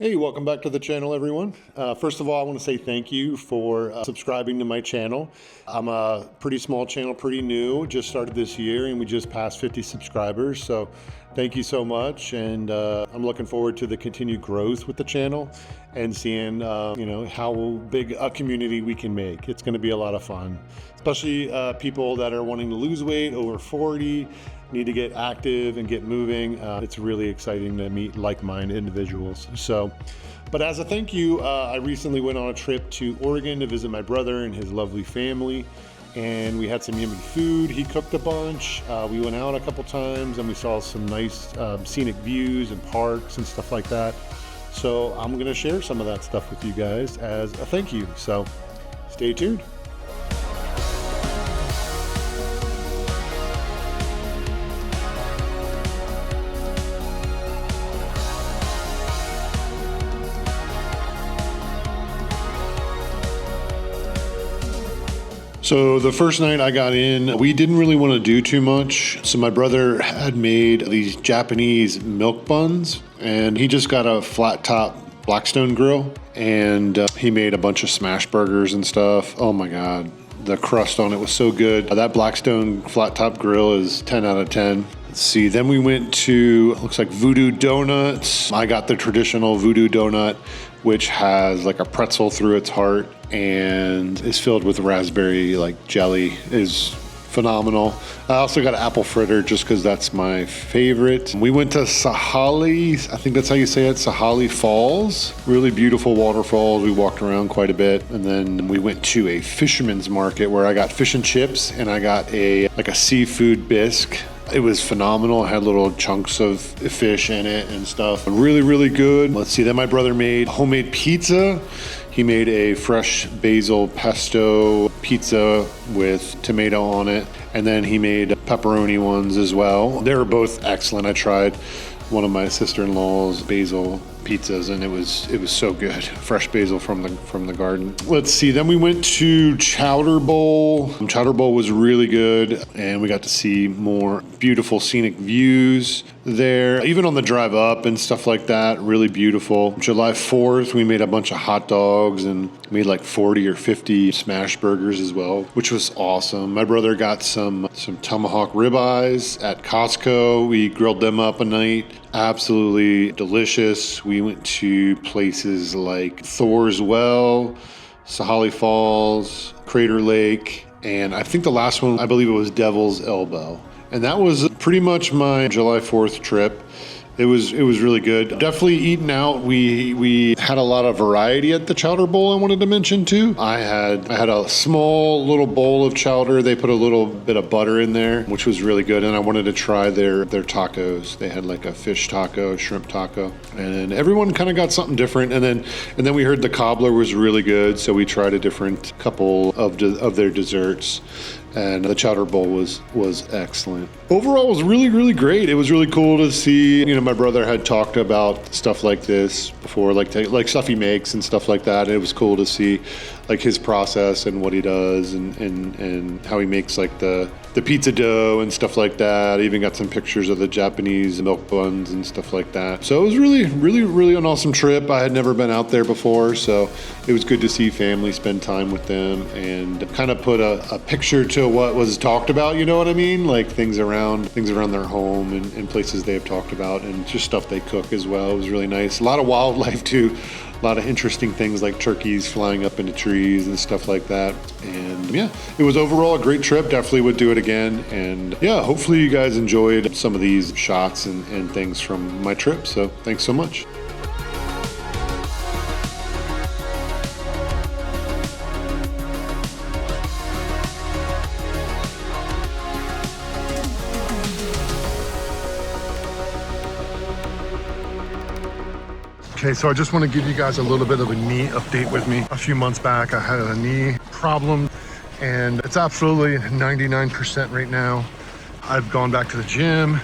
Hey, welcome back to the channel, everyone. First of all, I want to say thank you for subscribing to my channel. I'm a pretty small channel, pretty new, just started this year, and we just passed 50 subscribers. So thank you so much. And I'm looking forward to the continued growth with the channel and seeing, how big a community we can make. It's going to be a lot of fun, especially people that are wanting to lose weight over 40, need to get active and get moving. It's really exciting to meet like-minded individuals. But as a thank you, I recently went on a trip to Oregon to visit my brother and his lovely family. And we had some yummy food. He cooked a bunch. We went out a couple times and we saw some nice scenic views and parks and stuff like that. So I'm gonna share some of that stuff with you guys as a thank you. So stay tuned. So the first night I got in, we didn't really want to do too much. So my brother had made these Japanese milk buns, and he just got a flat top Blackstone grill, and he made a bunch of smash burgers and stuff. Oh my God, the crust on it was so good. That Blackstone flat top grill is 10 out of 10. Let's see, then we went to, looks like Voodoo Donuts. I got the traditional Voodoo Donut, which has like a pretzel through its heart and is filled with raspberry jelly. Is phenomenal. I also got an apple fritter just because that's my favorite. We went to Sahali, I think that's how you say it, Sahali Falls. Really beautiful waterfalls. We walked around quite a bit, and then we went to a fisherman's market where I got fish and chips and I got a seafood bisque. It was phenomenal. It had little chunks of fish in it and stuff. Really, really good. Let's see, then my brother made homemade pizza. He made a fresh basil pesto pizza with tomato on it. And then he made pepperoni ones as well. They were both excellent. I tried one of my sister-in-law's basil pizzas and it was so good. Fresh basil from the garden. Let's see, then we went to Chowder Bowl. Chowder Bowl was really good and we got to see more beautiful scenic views there, even on the drive up and stuff like that. Really beautiful. July 4th, we made a bunch of hot dogs and made like 40 or 50 smash burgers as well, which was awesome. My brother got some tomahawk ribeyes at Costco. We grilled them up a night. Absolutely delicious. We went to places like Thor's Well, Sahali Falls, Crater Lake, and I think the last one, I believe it was Devil's Elbow. And that was pretty much my July 4th trip. It was really good. Definitely eating out. We had a lot of variety at the Chowder Bowl. I wanted to mention too. I had a small little bowl of chowder. They put a little bit of butter in there, which was really good. And I wanted to try their tacos. They had like a fish taco, shrimp taco, and everyone kind of got something different. And then we heard the cobbler was really good, so we tried a different couple of their desserts. And the Chowder Bowl was excellent. Overall, it was really, really great. It was really cool to see. My brother had talked about stuff like this before, like stuff he makes and stuff like that. And it was cool to see like his process and what he does and how he makes like the pizza dough and stuff like that. I even got some pictures of the Japanese milk buns and stuff like that. So it was really, really, really an awesome trip. I had never been out there before, so it was good to see family, spend time with them, and kind of put a picture to what was talked about, you know what I mean? Like things around their home and places they have talked about, and just stuff they cook as well. It was really nice. A lot of wildlife too. A lot of interesting things like turkeys flying up into trees and stuff like that. And yeah, it was overall a great trip. Definitely would do it again. And yeah, hopefully you guys enjoyed some of these shots and things from my trip. So thanks so much. Okay, so I just want to give you guys a little bit of a knee update with me. A few months back, I had a knee problem and it's absolutely 99% right now. I've gone back to the gym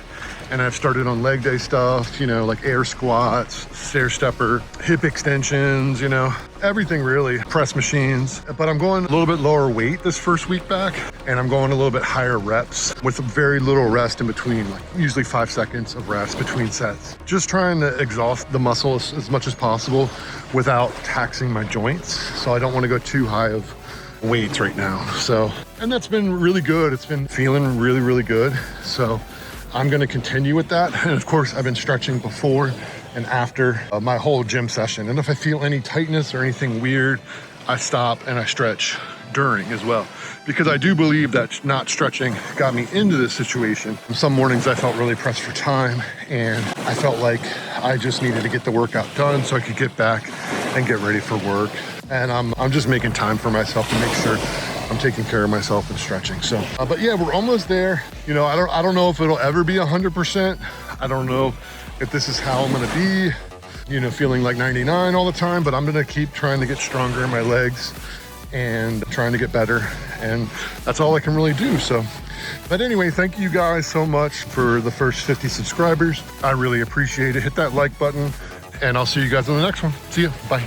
And I've started on leg day stuff, you know, like air squats, stair stepper, hip extensions, you know, everything really, press machines. But I'm going a little bit lower weight this first week back, and I'm going a little bit higher reps with very little rest in between, like usually 5 seconds of rest between sets. Just trying to exhaust the muscle as much as possible without taxing my joints. So I don't want to go too high of weights right now. So, and that's been really good. It's been feeling really, really good. So I'm going to continue with that. And of course, I've been stretching before and after my whole gym session. And if I feel any tightness or anything weird, I stop and I stretch during as well. Because I do believe that not stretching got me into this situation. Some mornings I felt really pressed for time, and I felt like I just needed to get the workout done so I could get back and get ready for work. And I'm just making time for myself to make sure I'm taking care of myself and stretching. So, but yeah, we're almost there. You know, I don't know if it'll ever be 100%. I don't know if this is how I'm gonna be, you know, feeling like 99 all the time, but I'm gonna keep trying to get stronger in my legs and trying to get better. And that's all I can really do. So, but anyway, thank you guys so much for the first 50 subscribers. I really appreciate it. Hit that like button, and I'll see you guys on the next one. See ya, bye.